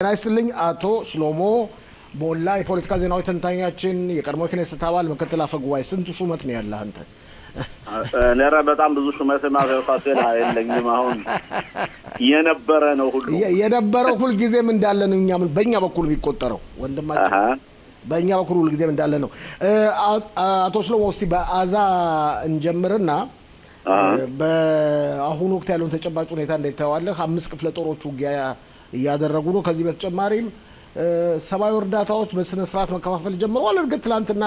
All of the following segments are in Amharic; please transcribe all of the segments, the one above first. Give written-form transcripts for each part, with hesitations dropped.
ናይስልኝ አቶ ሽሎሞ ሞላ የፖለቲካ ዜናዊ ተንታኛችን የቀድሞ ክኔሴት አባል ምክትል አፈ ጉባኤ ስንት ሹመት ነው ያለህ አንተ? ለራ በጣም ብዙ ሹመት ማዘር ፋሲል አይለኝም አሁን የነበረ ነው ሁሉ የነበረው ሁሉ ጊዜም እንዳለ ነው እኛም በእኛ በኩል የሚቆጠረው ወንድማችን በእኛ በኩል ሁሉ ጊዜም እንዳለ ነው። አቶ ሽሎሞ እስቲ በአዛ እንጀምርና በአሁኑ ወቅት ያለውን ተጨባጭ ሁኔታ እንዴት ታያለህ? 5 ክፍለ ጦሮች ውጊያ ያደረጉ ነው። ከዚህ በተጨማሪም ሰብአዊ እርዳታዎች በስነ ስርዓት መከፋፈል ጀምረዋል። እርግጥ ትላንትና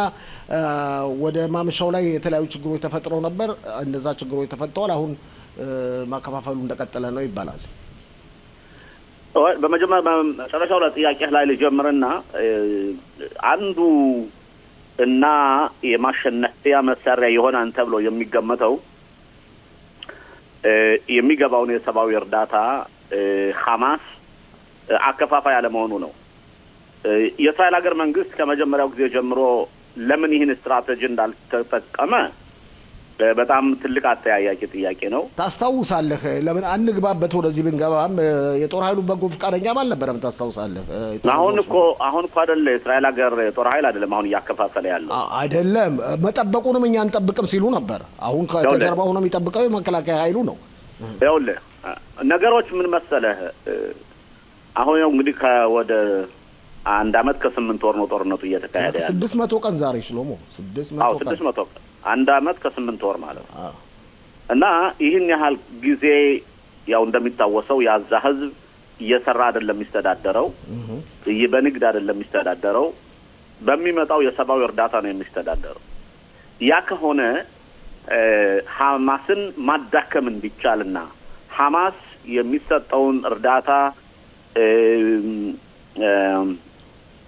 ወደ ማምሻው ላይ የተለያዩ ችግሮች ተፈጥረው ነበር። እነዛ ችግሮች ተፈተዋል። አሁን ማከፋፈሉ እንደቀጠለ ነው ይባላል። በመጀመሪያ መጨረሻው ለጥያቄ ላይ ልጀምርና አንዱ እና የማሸነፊያ መሳሪያ ይሆናል ተብሎ የሚገመተው የሚገባውን የሰብአዊ እርዳታ ሐማስ አከፋፋይ አለመሆኑ ነው። የእስራኤል ሀገር መንግስት ከመጀመሪያው ጊዜ ጀምሮ ለምን ይህን ስትራቴጂ እንዳልተጠቀመ በጣም ትልቅ አጠያያቂ ጥያቄ ነው። ታስታውሳለህ? ለምን አንግባበት ወደዚህ ብንገባም የጦር ኃይሉ በጎ ፍቃደኛም አልነበረም። ታስታውሳለህ? አሁን እኮ አይደለ የእስራኤል ሀገር የጦር ኃይል አይደለም አሁን እያከፋፈለ ያለው አይደለም። መጠበቁንም እኛ አንጠብቅም ሲሉ ነበር። አሁን ከጀርባው ሆኖ የሚጠብቀው የመከላከያ ኃይሉ ነው። ይኸውልህ ነገሮች ምን መሰለህ፣ አሁን እንግዲህ ወደ 1 አመት ከ8 ወር ነው ጦርነቱ እየተካሄደ ያለው። 600 ቀን ዛሬ ሽሎሞ 600 ቀን 1 አመት ከ8 ወር ማለት ነው። እና ይህን ያህል ጊዜ ያው እንደሚታወሰው ያዛ ህዝብ እየሰራ አይደለም የሚስተዳደረው፣ በንግድ አይደለም የሚስተዳደረው፣ በሚመጣው የሰብአዊ እርዳታ ነው የሚስተዳደረው። ያ ከሆነ ሐማስን ማዳከም እንዲቻልና ሐማስ የሚሰጠውን እርዳታ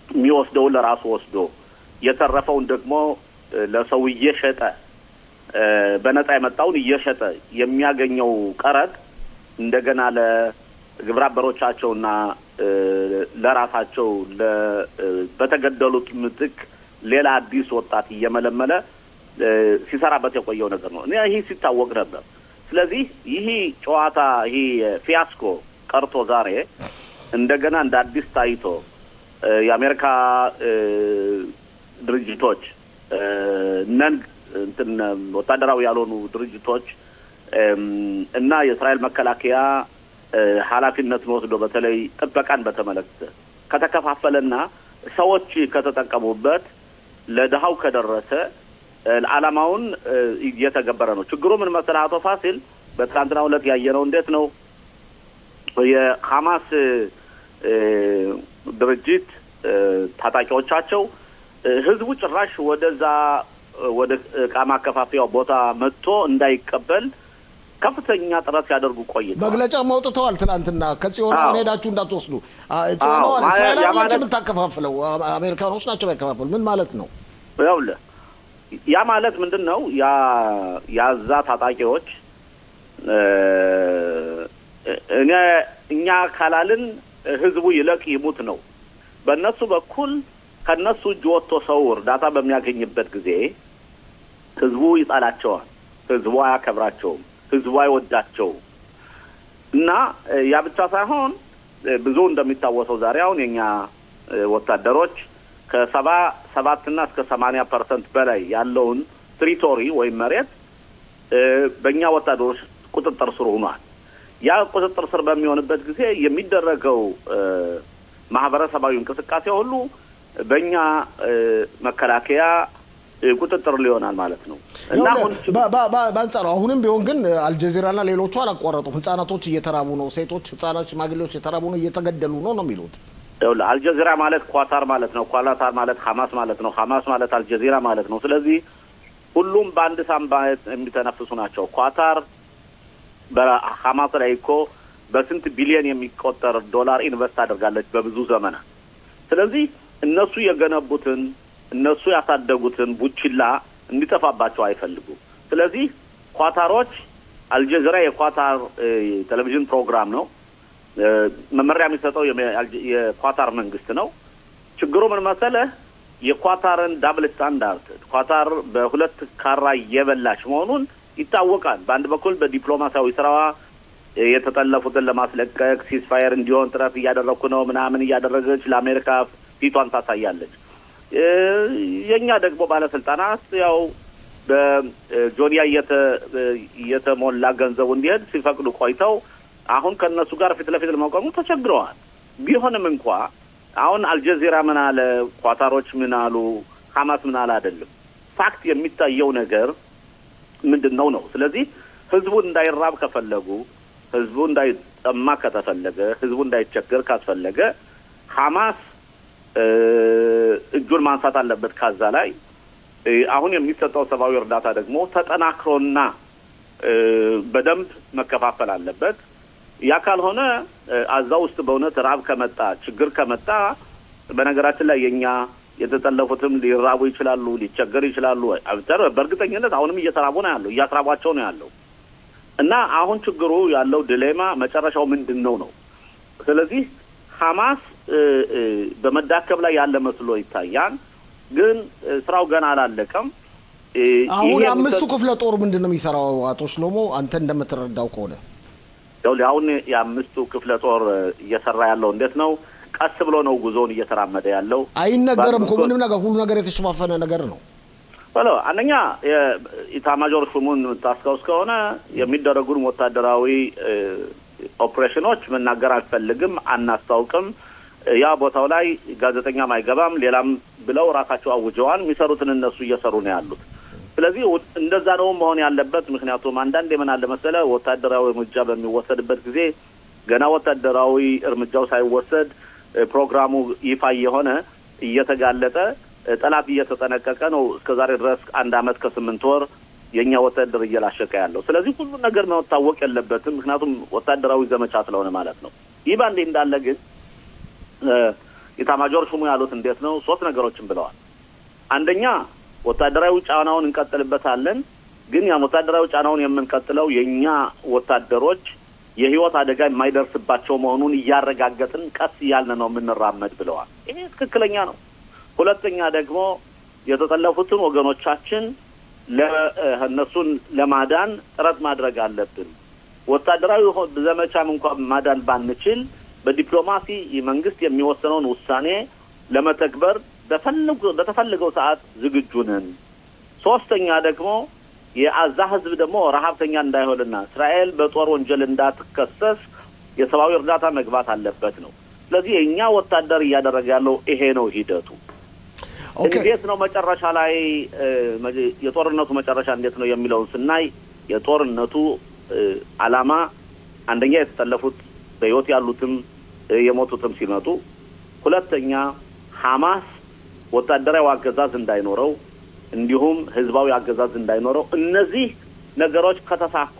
የሚወስደው ለራሱ ወስዶ የተረፈውን ደግሞ ለሰው እየሸጠ በነፃ የመጣውን እየሸጠ የሚያገኘው ቀረጥ እንደገና ለግብረ አበሮቻቸውና ለራሳቸው በተገደሉት ምትክ ሌላ አዲስ ወጣት እየመለመለ ሲሰራበት የቆየው ነገር ነው። ይሄ ሲታወቅ ነበር። ስለዚህ ይሄ ጨዋታ ይሄ ፊያስኮ ቀርቶ ዛሬ እንደገና እንደ አዲስ ታይቶ የአሜሪካ ድርጅቶች ወታደራዊ ያልሆኑ ድርጅቶች እና የእስራኤል መከላከያ ኃላፊነትን ወስዶ በተለይ ጥበቃን በተመለከተ ከተከፋፈለና ሰዎች ከተጠቀሙበት ለድሃው ከደረሰ ዓላማውን እየተገበረ ነው። ችግሩ ምን መሰለህ አቶ ፋሲል፣ በትናንትናው ዕለት ያየነው እንዴት ነው የሐማስ ድርጅት ታጣቂዎቻቸው ህዝቡ ጭራሽ ወደ ዕቃ ማከፋፈያው ቦታ መጥቶ እንዳይቀበል ከፍተኛ ጥረት ያደርጉ ቆይተዋል። መግለጫ ማውጥተዋል ትናንትና። ከጽዮን ሄዳችሁ እንዳትወስዱ ጽዮን እስራኤላውያን የምታከፋፍለው አሜሪካኖች ናቸው ያከፋፍሉ። ምን ማለት ነው? ይኸውልህ ያ ማለት ምንድነው? ያዛ ታጣቂዎች እኛ ካላልን ህዝቡ ይለቅ ይሙት ነው። በእነሱ በኩል ከነሱ እጅ ወጥቶ ሰው እርዳታ በሚያገኝበት ጊዜ ህዝቡ ይጣላቸዋል፣ ህዝቡ አያከብራቸውም፣ ህዝቡ አይወዳቸውም። እና ያ ብቻ ሳይሆን ብዙ እንደሚታወሰው ዛሬ አሁን የኛ ወታደሮች ከ77 እና እስከ 80% በላይ ያለውን ትሪቶሪ ወይም መሬት በእኛ ወታደሮች ቁጥጥር ስር ሆኗል። ያ ቁጥጥር ስር በሚሆንበት ጊዜ የሚደረገው ማህበረሰባዊ እንቅስቃሴ ሁሉ በእኛ መከላከያ ቁጥጥር ሊሆናል ማለት ነው። እና ባንጻሩ አሁንም ቢሆን ግን አልጀዚራና ሌሎቹ አላቋረጡም። ህፃናቶች እየተራቡ ነው፣ ሴቶች፣ ህፃናት፣ ሽማግሌዎች እየተራቡ ነው፣ እየተገደሉ ነው የሚሉት። አልጀዚራ ማለት ኳታር ማለት ነው፣ ኳታር ማለት ሐማስ ማለት ነው፣ ሐማስ ማለት አልጀዚራ ማለት ነው። ስለዚህ ሁሉም በአንድ ሳንባ የሚተነፍሱ ናቸው። ኳታር በሐማስ ላይ እኮ በስንት ቢሊዮን የሚቆጠር ዶላር ኢንቨስት አድርጋለች በብዙ ዘመናት። ስለዚህ እነሱ የገነቡትን እነሱ ያሳደጉትን ቡችላ እንዲጠፋባቸው አይፈልጉም። ስለዚህ ኳታሮች አልጀዚራ የኳታር ቴሌቪዥን ፕሮግራም ነው፣ መመሪያ የሚሰጠው የኳታር መንግስት ነው። ችግሩ ምን መሰለህ? የኳታርን ዳብል ስታንዳርድ ኳታር በሁለት ካራ እየበላች መሆኑን ይታወቃል። በአንድ በኩል በዲፕሎማሲያዊ ስራዋ የተጠለፉትን ለማስለቀቅ ሲስፋየር እንዲሆን ጥረት እያደረኩ ነው ምናምን እያደረገች ለአሜሪካ ፊቷን ታሳያለች የኛ ደግሞ ባለስልጣናት ያው በጆኒያ የተሞላ ገንዘቡ እንዲሄድ ሲፈቅዱ ቆይተው አሁን ከነሱ ጋር ፊት ለፊት ለማቆም ተቸግረዋል ቢሆንም እንኳን አሁን አልጀዚራ ምን አለ ኳታሮች ምን አሉ ሐማስ ምን አለ አይደለም ፋክት የሚታየው ነገር ምንድነው ነው ስለዚህ ህዝቡ እንዳይራብ ከፈለጉ ህዝቡ እንዳይጠማ ከተፈለገ ህዝቡ እንዳይቸገር ካስፈለገ ሐማስ እጁን ማንሳት አለበት ካዛ ላይ አሁን የሚሰጠው ሰብአዊ እርዳታ ደግሞ ተጠናክሮና በደንብ መከፋፈል አለበት ያ ካልሆነ አዛው ውስጥ በእውነት ራብ ከመጣ ችግር ከመጣ በነገራችን ላይ የኛ የተጠለፉትም ሊራቡ ይችላሉ ሊቸገር ይችላሉ በእርግጠኝነት አሁንም እየተራቡ ነው ያለው እያስራባቸው ነው ያለው እና አሁን ችግሩ ያለው ዲሌማ መጨረሻው ምንድነው ነው ስለዚህ ሐማስ በመዳከም ላይ ያለ መስሎ ይታያል ግን ስራው ገና አላለቀም አሁን አምስቱ ክፍለ ጦር ምንድነው የሚሰራው አቶ ሽሎሞ አንተ እንደምትረዳው ከሆነ አሁን የአምስቱ ክፍለ ጦር እየሰራ ያለው እንዴት ነው ቀስ ብሎ ነው ጉዞን እየተራመደ ያለው አይነገርም ምንም ነገር ሁሉ ነገር የተሸፋፈነ ነገር ነው ወላ አንደኛ ኢታማጆር ሹሙን ታስካውስ ከሆነ የሚደረጉን ወታደራዊ ኦፕሬሽኖች መናገር አልፈልግም አናስታውቅም ያ ቦታው ላይ ጋዜጠኛ ማይገባም ሌላም ብለው ራሳቸው አውጀዋል የሚሰሩትን እነሱ እየሰሩ ነው ያሉት ስለዚህ እንደዛ ነው መሆን ያለበት ምክንያቱም አንዳንዴ ምን አለ መሰለ ወታደራዊ እርምጃ በሚወሰድበት ጊዜ ገና ወታደራዊ እርምጃው ሳይወሰድ ፕሮግራሙ ይፋ የሆነ እየተጋለጠ ጠላት እየተጠነቀቀ ነው እስከዛሬ ድረስ 1 አመት ከ8 ወር የኛ ወታደር እየላሸቀ ያለው ስለዚህ ሁሉ ነገር መታወቅ ያለበትም ምክንያቱም ወታደራዊ ዘመቻ ስለሆነ ማለት ነው ይባንዴ እንዳለ ግን ኢታማጆር ሹሙ ያሉት እንዴት ነው ሶስት ነገሮችን ብለዋል አንደኛ ወታደራዊ ጫናውን እንቀጥልበታለን ግን ያ ወታደራዊ ጫናውን የምንቀጥለው የኛ ወታደሮች የህይወት አደጋ የማይደርስባቸው መሆኑን ያረጋግጠን ቀስ ያልን ነው የምንራመድ ብለዋል ይሄ ትክክለኛ ነው ሁለተኛ ደግሞ የተጠለፉትን ወገኖቻችን ለነሱን ለማዳን ጥረት ማድረግ አለብን ወታደራዊ ዘመቻም እንኳን ማዳን ባንችል በዲፕሎማሲ የመንግስት የሚወሰነውን ውሳኔ ለመተግበር በተፈለገው ሰዓት ዝግጁ ነን ሶስተኛ ደግሞ የአዛ ህዝብ ደግሞ ረሃብተኛ እንዳይሆንና እስራኤል በጦር ወንጀል እንዳትከሰስ የሰብአዊ እርዳታ መግባት አለበት ነው ስለዚህ የኛ ወታደር እያደረገ ያለው ይሄ ነው ሂደቱ እንዴት ነው መጨረሻ ላይ የጦርነቱ መጨረሻ እንዴት ነው የሚለውን ስናይ የጦርነቱ አላማ አንደኛ የተጠለፉት በህይወት ያሉትም የሞቱትም ሲመጡ ሁለተኛ ሐማስ ወታደራዊ አገዛዝ እንዳይኖረው እንዲሁም ህዝባዊ አገዛዝ እንዳይኖረው እነዚህ ነገሮች ከተሳኩ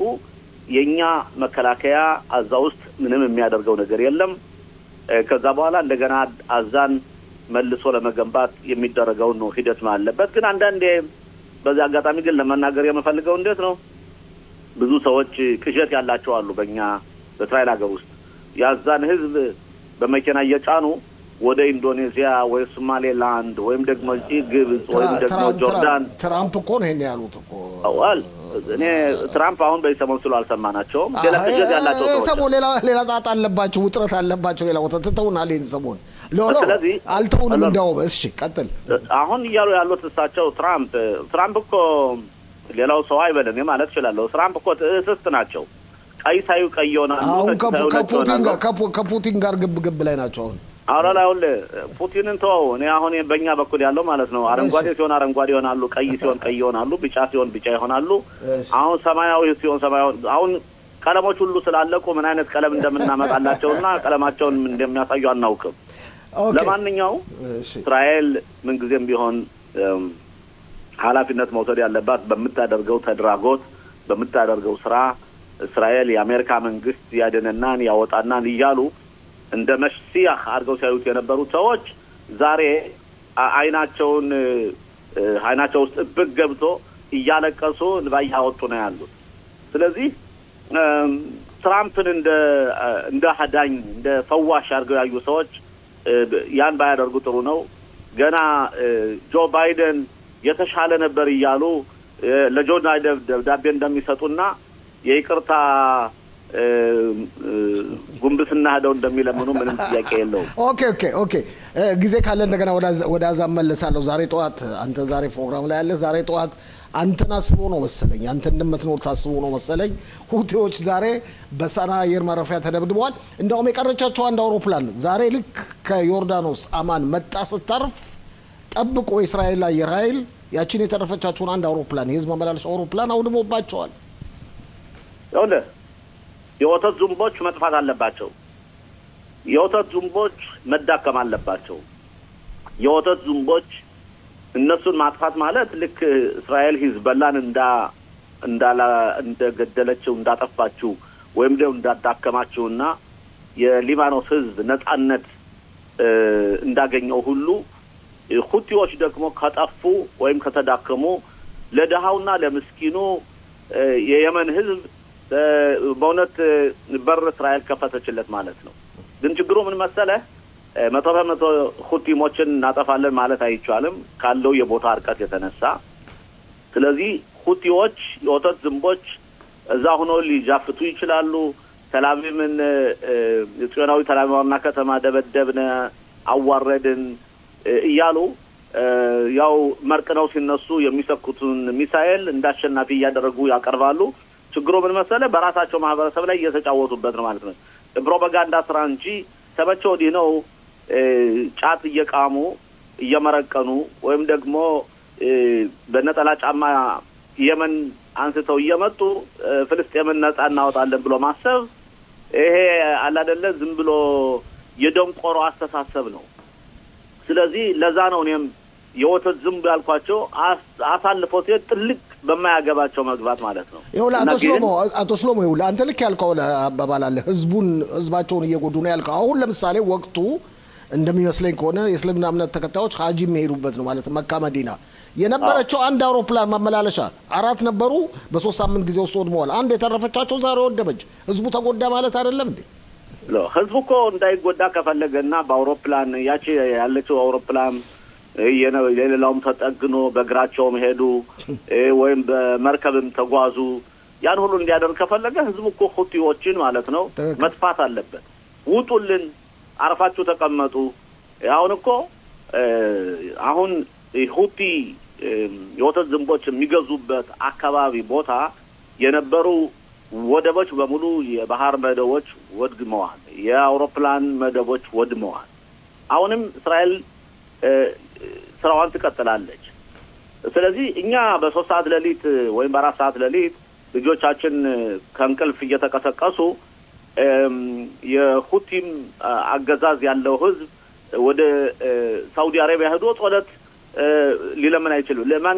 የኛ መከላከያ አዛ ውስጥ ምንም የሚያደርገው ነገር የለም ከዛ በኋላ እንደገና አዛን መልሶ ለመገንባት የሚደረገው ነው ሂደት ማለበት ግን አንዳንዴ በዛ አጋጣሚ ግን ለመናገር የምፈልገው እንዴት ነው ብዙ ሰዎች ቅዠት ያላቸው አሉ በእኛ በእስራኤል ሀገር ውስጥ ያዛን ህዝብ በመኪና እየጫኑ ወደ ኢንዶኔዚያ ወይ ሶማሌላንድ ወይም ደግሞ ግብጽ ወይም ደግሞ ጆርዳን ትራምፕ እኮ ነው ያሉት እኮ አዋል እኔ ትራምፕ አሁን በሰሞኑ ስለ አልሰማናቸውም ሌላ ቅዠት ያላቸው ሰዎች ሰሞኑ ሌላ ጣጣ አለባቸው ውጥረት አለባቸው ሌላ ወተተውና ሌን ሰሞኑ ስለዚህ አልተውንም እንደው እሺ ቀጥል አሁን ይያሉ ያሉት እሳቸው ትራምፕ እኮ ሌላው ሰው አይበለም ማለት ይችላል ትራምፕ እኮ ትዕስት ናቸው ቀይሳዩ ቀይዮና አሁን ከፑቲን ጋር ግብ ላይ ናቸው አሁን ፑቲንን ተው እኔ አሁን በእኛ በኩል ያለው ማለት ነው አረንጓዴ ሲሆን አረንጓዴ ይሆናሉ ቀይ ሲሆን ቀይ ይሆናሉ ቢጫ ሲሆን ቢጫ ይሆናሉ አሁን ሰማያዊ ሲሆን ሰማያዊ አሁን ቀለሞች ሁሉ ስላለቁ ምን አይነት ቀለም እንደምናመጣላቸውና ቀለማቸውን እንደሚያሳዩ አናውቅም ለማንኛው እስራኤል ምን ጊዜም ቢሆን ኃላፊነት መውሰድ ያለባት በመታደርገው ተድራጎት በመታደርገው ስራ እስራኤል የአሜሪካ መንግስት ያደነናን ያወጣናን ይያሉ እንደ መሲህ አርገው ሲያዩት የነበሩ ሰዎች ዛሬ አይናቸው ውስጥ እብቅ ገብቶ እያለቀሱ ባያወጡ ነው ያሉት ስለዚህ ትራምፕን እንደ ሀዳኝ እንደ ፈዋሽ አርገው ያዩ ሰዎች ያን ባያደርጉ ጥሩ ነው ገና ጆ ባይደን የተሻለ ነበር ይያሉ ለጆ ባይደን ደብዳቤ እንደሚሰጡና የይቅርታ ጉንብስና ሄደው እንደሚለምኑ ምንም ጥያቄ የለውም። ኦኬ ጊዜ ካለ እንደገና ወደ አዛም መለሳለሁ። ዛሬ ጠዋት አንተ ዛሬ ፕሮግራም ላይ ያለ ዛሬ ጠዋት አንተን አስቦ ነው መሰለኝ አንተ እንደምትኖር ታስቦ ነው መሰለኝ ሁቲዎች ዛሬ በሰና አየር ማረፊያ ተደብድበዋል። እንደውም የቀረቻቸው አንድ አውሮፕላን ዛሬ ልክ ከዮርዳኖስ አማን መጣ ስታርፍ ጠብቆ እስራኤል አየር ኃይል ያቺን የተረፈቻቸውን አንድ አውሮፕላን የህዝብ ማመላለሻ አውሮፕላን አውድሞባቸዋል። የወተት ዝንቦች መጥፋት አለባቸው። የወተት ዝንቦች መዳከም አለባቸው። የወተት ዝንቦች እነሱን ማጥፋት ማለት ልክ እስራኤል ሂዝቦላን እንደገደለችው እንዳጠፋችው ወይም ደግሞ እንዳዳከማችውና የሊባኖስ ህዝብ ነጻነት እንዳገኘው ሁሉ ሁቲዎች ደግሞ ከጠፉ ወይም ከተዳከሙ ለደሃውና ለምስኪኑ የየመን ህዝብ በእውነት በር እስራኤል ከፈተችለት ማለት ነው። ግን ችግሩ ምን መሰለህ 100% ሁቲሞችን እናጠፋለን ማለት አይቻልም ካለው የቦታ ርቀት የተነሳ። ስለዚህ ሁቲዎች የወተት ዝንቦች እዛ ሆኖ ሊጃፍቱ ይችላሉ። ተላቪቭን የጽዮናዊ ተላቪቭ ዋና ከተማ ደበደብነ አዋረድን እያሉ ያው መርቅነው ሲነሱ የሚሰኩቱን ሚሳኤል እንዳሸናፊ እያደረጉ ያቀርባሉ። ችግሩ ምን መሰለህ በራሳቸው ማህበረሰብ ላይ እየተጫወቱበት ነው ማለት ነው። ፕሮፓጋንዳ ስራ እንጂ ተበቸው ወዲህ ነው ጫት እየቃሙ እየመረቀኑ ወይም ደግሞ በነጠላ ጫማ የመን አንስተው እየመጡ ፍልስጤምን ነጻ እናወጣለን ብሎ ማሰብ ይሄ አለ አይደለ ዝም ብሎ የደንቆሮ አስተሳሰብ ነው። ስለዚህ ለዛ ነው እኔም የወተት ዝንብ ያልኳቸው አሳልፈው ጥልቅ በማያገባቸው መግባት ማለት ነው። ይኸውልህ አቶ ሽሎሞ ይኸውልህ አንተ ልክ ያልከው አባባል አለ ህዝባቸውን እየጎዱ ነው ያልከው። አሁን ለምሳሌ ወቅቱ እንደሚመስለኝ ከሆነ የእስልምና እምነት ተከታዮች ሀጂ የሚሄዱበት ነው ማለት መካ መዲና የነበረቸው አንድ አውሮፕላን ማመላለሻ 4 ነበሩ በ3 ሳምንት ጊዜ ውስጥ ወድመዋል። አንድ የተረፈቻቸው ዛሬ ወደመች። ህዝቡ ተጎዳ ማለት አይደለም እንዴ? ህዝቡ እኮ እንዳይጎዳ ከፈለገና በአውሮፕላን ያቺ ያለችው አውሮፕላን የሌላውም ተጠግኖ በእግራቸውም ሄዱ ወይም በመርከብም ተጓዙ ያን ሁሉ እንዲያደርግ ከፈለገ ህዝቡ እኮ ሁቲዎችን ማለት ነው መጥፋት አለበት። ውጡልን፣ አርፋችሁ ተቀመጡ። አሁን ሁቲ የወተት ዝንቦች የሚገዙበት አካባቢ ቦታ የነበሩ ወደቦች በሙሉ የባህር መደቦች ወድመዋል። የአውሮፕላን መደቦች ወድመዋል። አሁንም እስራኤል ስራዋን ትቀጥላለች። ስለዚህ እኛ በ3 ሰዓት ሌሊት ወይም በ4 ሰዓት ሌሊት ልጆቻችን ከእንቅልፍ እየተቀሰቀሱ የሁቲም አገዛዝ ያለው ህዝብ ወደ ሳውዲ አረቢያ ሄዶ ጦለት ሊለምን አይችልም። ለምን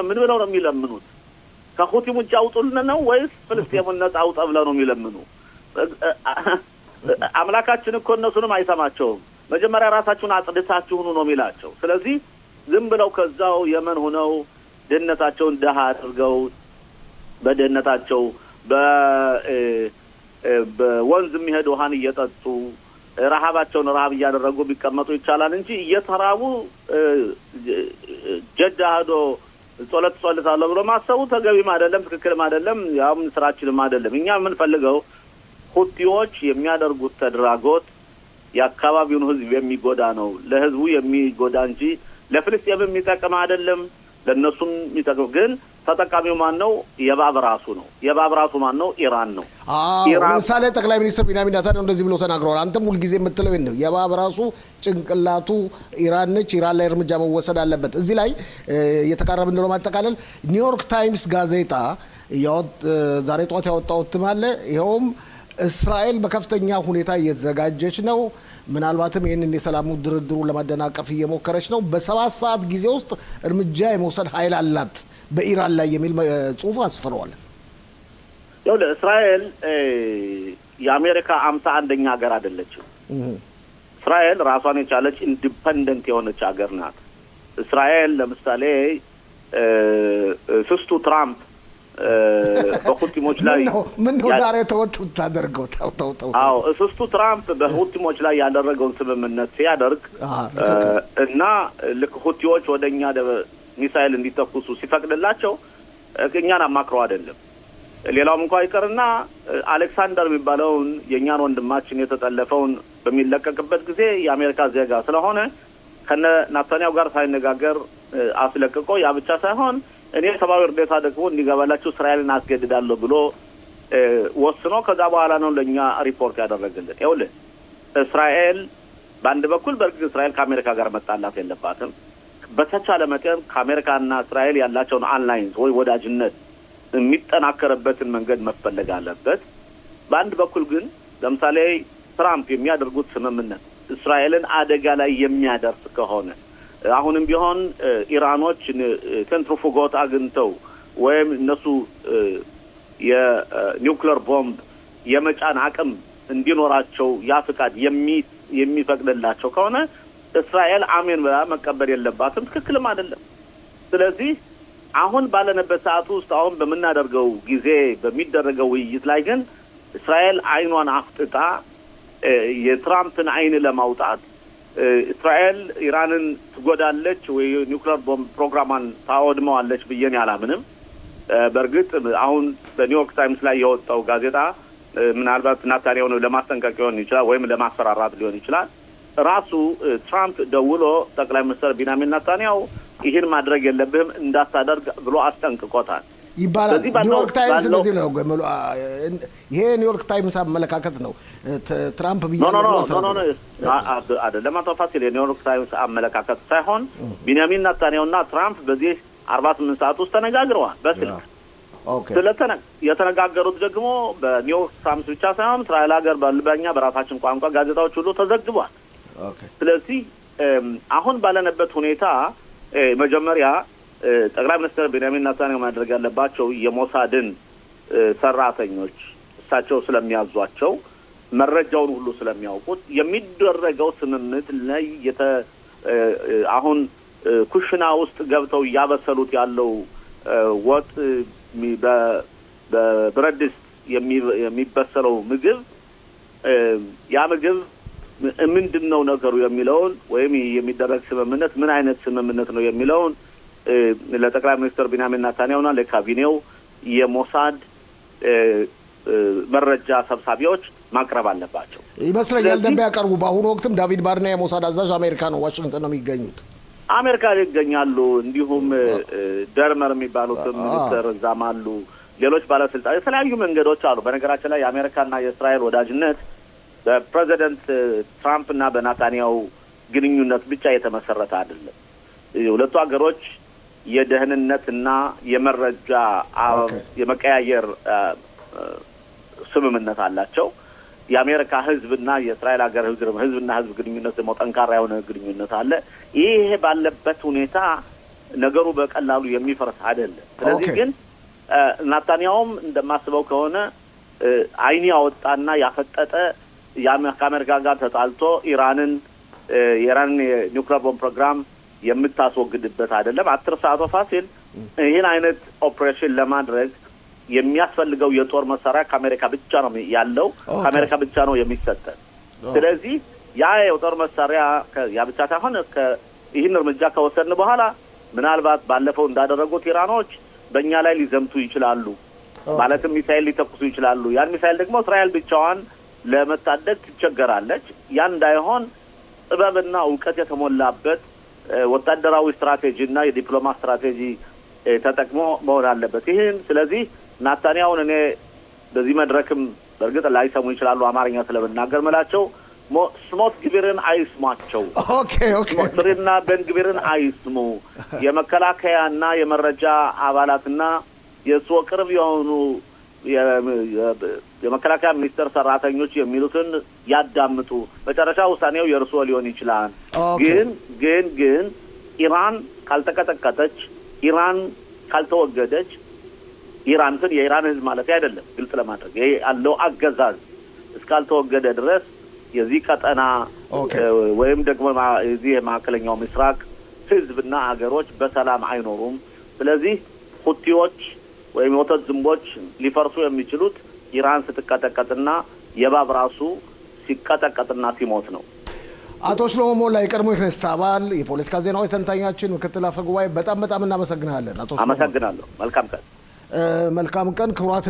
ምን ብለው ነው የሚለምኑት? ከሁቲም ውጭ አውጡልን ነው ወይስ ፍልስጤምን ነጻ አውጣ ብለው ነው የሚለምኑ? አምላካችን እኮ እነሱንም አይሰማቸውም። መጀመሪያ ራሳችሁን አጽድታችሁ ሁኑ ነው የሚላቸው። ስለዚህ ዝም ብለው ከዛው የመን ሆነው ድህነታቸውን ደሃ አድርገው በድህነታቸው በወንዝ የሚሄድ ውሃን እየጠጡ ረሃባቸውን ረሃብ እያደረጉ ቢቀመጡ ይቻላል እንጂ እየተራቡ ጀዳ ሄዶ ጸሎታለሁ ብሎ ማሰቡ ተገቢም አይደለም፣ ትክክልም አይደለም፣ ያውም ስራችንም አይደለም። እኛ የምንፈልገው ሁቲዎች የሚያደርጉት ተድራጎት የአካባቢውን ህዝብ የሚጎዳ ነው። ለህዝቡ የሚጎዳ እንጂ ለፍልስጤም የሚጠቅም አይደለም። ለነሱም የሚጠቅም ግን ተጠቃሚው ማን ነው? የባብ ራሱ ነው። የባብ ራሱ ማን ነው? ኢራን ነው። ለምሳሌ ጠቅላይ ሚኒስትር ቢንያሚን ኔታንያሁ እንደዚህ ብሎ ተናግረዋል። አንተም ሁሉ ጊዜ የምትለው ነው የባብ ራሱ ጭንቅላቱ ኢራን ነች። ኢራን ላይ እርምጃ መወሰድ አለበት። እዚህ ላይ እየተቃረብን ነው ማጠቃለል። ኒውዮርክ ታይምስ ጋዜጣ ዛሬ ጠዋት ያወጣው እትም አለ። ይኸውም እስራኤል በከፍተኛ ሁኔታ እየተዘጋጀች ነው፣ ምናልባትም ይህንን የሰላሙ ድርድሩን ለማደናቀፍ እየሞከረች ነው፣ በ7 ሰዓት ጊዜ ውስጥ እርምጃ የመውሰድ ኃይል አላት በኢራን ላይ የሚል ጽሑፍ አስፍረዋል። እስራኤል የአሜሪካ 51ኛ ሀገር አይደለችም። እስራኤል ራሷን የቻለች ኢንዲፔንደንት የሆነች ሀገር ናት። እስራኤል ለምሳሌ ስስቱ ትራምፕ በሁቲሞች ላይ ምን ነው ዛሬ ተወጥቶ ታደርገው ተው ስስቱ ትራምፕ በሁቲሞች ላይ ያደረገውን ስምምነት ሲያደርግ እና ልክ ሁቲዎች ወደኛ ሚሳኤል እንዲተኩሱ ሲፈቅድላቸው እኛን አማክረው አይደለም። ሌላውም እንኳን ይቀርና አሌክሳንደር የሚባለውን የኛን ወንድማችን የተጠለፈውን በሚለቀቅበት ጊዜ የአሜሪካ ዜጋ ስለሆነ ከነ ናታንያሁ ጋር ሳይነጋገር አስለቅቆ ያ ብቻ ሳይሆን እኔ ሰብአዊ እርዳታ ደግሞ እንዲገባላችሁ እስራኤልን አስገድዳለሁ ብሎ ወስኖ ከዛ በኋላ ነው ለኛ ሪፖርት ያደረገልን። ይኸውልህ እስራኤል በአንድ በኩል በእርግጥ እስራኤል ከአሜሪካ ጋር መጣላት የለባትም። በተቻለ መጠን ከአሜሪካና እስራኤል ያላቸውን አላይንስ ወይ ወዳጅነት የሚጠናከርበትን መንገድ መፈለግ አለበት። በአንድ በኩል ግን ለምሳሌ ትራምፕ የሚያደርጉት ስምምነት እስራኤልን አደጋ ላይ የሚያደርስ ከሆነ አሁንም ቢሆን ኢራኖች ሴንትሪፉጎት አግኝተው ወይም እነሱ የኒውክሌር ቦምብ የመጫን አቅም እንዲኖራቸው ያ ፍቃድ የሚፈቅድላቸው ከሆነ እስራኤል አሜን ብላ መቀበል የለባትም፣ ትክክልም አይደለም። ስለዚህ አሁን ባለንበት ሰዓት ውስጥ አሁን በምናደርገው ጊዜ በሚደረገው ውይይት ላይ ግን እስራኤል አይኗን አፍጥጣ የትራምፕን አይን ለማውጣት እስራኤል ኢራንን ትጎዳለች ወይ ኒውክሌር ቦምብ ፕሮግራሟን ታወድመዋለች ብዬን ያላምንም። በእርግጥ አሁን በኒውዮርክ ታይምስ ላይ የወጣው ጋዜጣ ምናልባት ናታንያሁን ለማስጠንቀቅ ሊሆን ይችላል ወይም ለማስፈራራት ሊሆን ይችላል። ራሱ ትራምፕ ደውሎ ጠቅላይ ሚኒስትር ቢንያሚን ናታንያሁ ይህን ማድረግ የለብህም እንዳታደርግ ብሎ አስጠንቅቆታል ይባላል። ኒውዮርክ ታይምስ እንደዚህ ነው። ይሄ ኒውዮርክ ታይምስ አመለካከት ነው። ትራምፕ አይደለም አቶ ፋሲል፣ የኒውዮርክ ታይምስ አመለካከት ሳይሆን ቢንያሚን ናታንያሁና ትራምፕ በዚህ 48 ሰዓት ውስጥ ተነጋግረዋል በስልክ። የተነጋገሩት ደግሞ በኒውዮርክ ታይምስ ብቻ ሳይሆን እስራኤል ሀገር በልበኛ በራሳችን ቋንቋ ጋዜጣዎች ሁሉ ተዘግቧል። ስለዚህ አሁን ባለንበት ሁኔታ መጀመሪያ ጠቅላይ ሚኒስትር ቢንያሚን ናታንያሁ ማድረግ ያለባቸው የሞሳድን ሰራተኞች እሳቸው ስለሚያዟቸው መረጃውን ሁሉ ስለሚያውቁት የሚደረገው ስምምነት ላይ አሁን ኩሽና ውስጥ ገብተው ያበሰሉት ያለው ወጥ በብረት ድስት የሚበሰለው ምግብ ያ ምግብ ምንድነው ነገሩ የሚለውን ወይም የሚደረግ ስምምነት ምን አይነት ስምምነት ነው የሚለውን ለጠቅላይ ሚኒስትር ቢንያሚን ናታንያሁና ለካቢኔው የሞሳድ መረጃ ሰብሳቢዎች ማቅረብ አለባቸው ይመስለኛል። እንደሚያቀርቡ በአሁኑ ወቅትም ዳቪድ ባርኔ የሞሳድ አዛዥ አሜሪካ ነው ዋሽንግተን ነው የሚገኙት። አሜሪካ ይገኛሉ። እንዲሁም ደርመር የሚባሉት ሚኒስትር እዛም አሉ። ሌሎች ባለስልጣን የተለያዩ መንገዶች አሉ። በነገራችን ላይ የአሜሪካና የእስራኤል ወዳጅነት በፕሬዚደንት ትራምፕ እና በናታንያሁ ግንኙነት ብቻ የተመሰረተ አይደለም። ሁለቱ ሀገሮች የደህንነትና የመረጃ የመቀያየር ስምምነት አላቸው። የአሜሪካ ህዝብና የእስራኤል ሀገር ህዝብና ህዝብ ግንኙነት ደግሞ ጠንካራ የሆነ ግንኙነት አለ። ይሄ ባለበት ሁኔታ ነገሩ በቀላሉ የሚፈርስ አይደለም። ስለዚህ ግን ናታንያሁም እንደማስበው ከሆነ አይን ያወጣና ያፈጠጠ ከአሜሪካ ጋር ተጣልቶ የኢራንን የኒውክሌር ቦምብ ፕሮግራም የምታስወግድበት አይደለም። 10 ሰዓት ፋሲል ይህን አይነት ኦፕሬሽን ለማድረግ የሚያስፈልገው የጦር መሳሪያ ከአሜሪካ ብቻ ነው ያለው፣ ከአሜሪካ ብቻ ነው የሚሰጠው። ስለዚህ ያ የጦር መሳሪያ ያ ብቻ ሳይሆን ይህን እርምጃ ከወሰድን በኋላ ምናልባት ባለፈው እንዳደረጉት ኢራኖች በእኛ ላይ ሊዘምቱ ይችላሉ፣ ማለትም ሚሳኤል ሊተኩሱ ይችላሉ። ያን ሚሳኤል ደግሞ እስራኤል ብቻዋን ለመታደግ ትቸገራለች። ያን እንዳይሆን ጥበብና እውቀት የተሞላበት ወታደራዊ ስትራቴጂና የዲፕሎማሲ ስትራቴጂ ተጠቅሞ መሆን አለበት ይህን። ስለዚህ ናታንያሁን እኔ በዚህ መድረክም በእርግጥ ላይሰሙ ይችላሉ አማርኛ ስለምናገር መላቸው ስሞት ግቢርን አይስሟቸው። ስሞትሪና ቤንግቢርን አይስሙ። የመከላከያና የመረጃ አባላትና የእሱ ቅርብ የሆኑ የመከላከያ ሚኒስቴር ሰራተኞች የሚሉትን ያዳምጡ። መጨረሻ ውሳኔው የእርስዎ ሊሆን ይችላል። ግን ኢራን ካልተቀጠቀጠች፣ ኢራን ካልተወገደች፣ ኢራን ግን የኢራን ህዝብ ማለት አይደለም፣ ግልጽ ለማድረግ ይሄ ያለው አገዛዝ እስካልተወገደ ድረስ የዚህ ቀጠና ወይም ደግሞ የዚህ የማዕከለኛው ምስራቅ ህዝብና ሀገሮች በሰላም አይኖሩም። ስለዚህ ሁቲዎች ወይም ወተት ዝንቦች ሊፈርሱ የሚችሉት ኢራን ስትቀጠቀጥና የባብ ራሱ ሲቀጠቀጥና ሲሞት ነው። አቶ ሽሎሞ ሞላ የቀድሞ የክኔስት አባል የፖለቲካ ዜናዎች ተንታኛችን ምክትል አፈ ጉባኤ በጣም እናመሰግናለን። አቶ አመሰግናለሁ። መልካም ቀን። መልካም ቀን ክቡራት